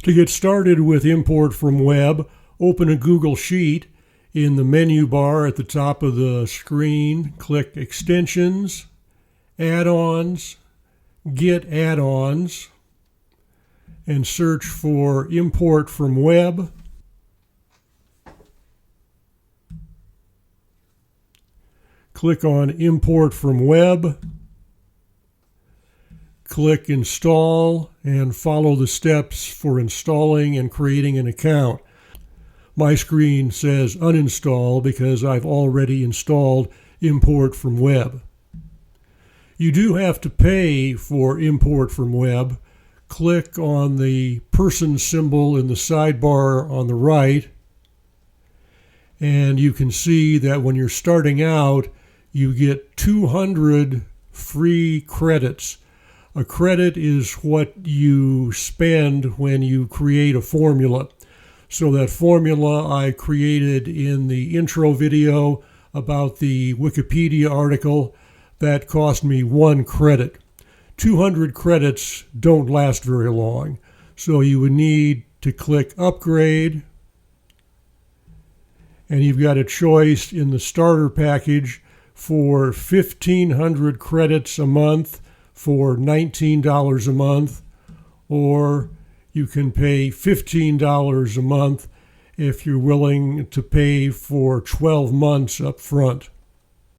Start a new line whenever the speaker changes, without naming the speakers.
To get started with import from web, open a Google Sheet. In the menu bar at the top of the screen, click Extensions, Add-ons, Get Add-ons, and search for Import from Web. Click on Import from Web. Click Install and follow the steps for installing and creating an account. My screen says Uninstall because I've already installed Import from Web. You do have to pay for Import from Web. Click on the person symbol in the sidebar on the right, and you can see that when you're starting out, you get 200 free credits. A credit is what you spend when you create a formula. So that formula I created in the intro video about the Wikipedia article, that cost me 1 credit. 200 credits don't last very long. So you would need to click Upgrade, and you've got a choice in the starter package for 1,500 credits a month for $19 a month, or you can pay $15 a month if you're willing to pay for 12 months up front.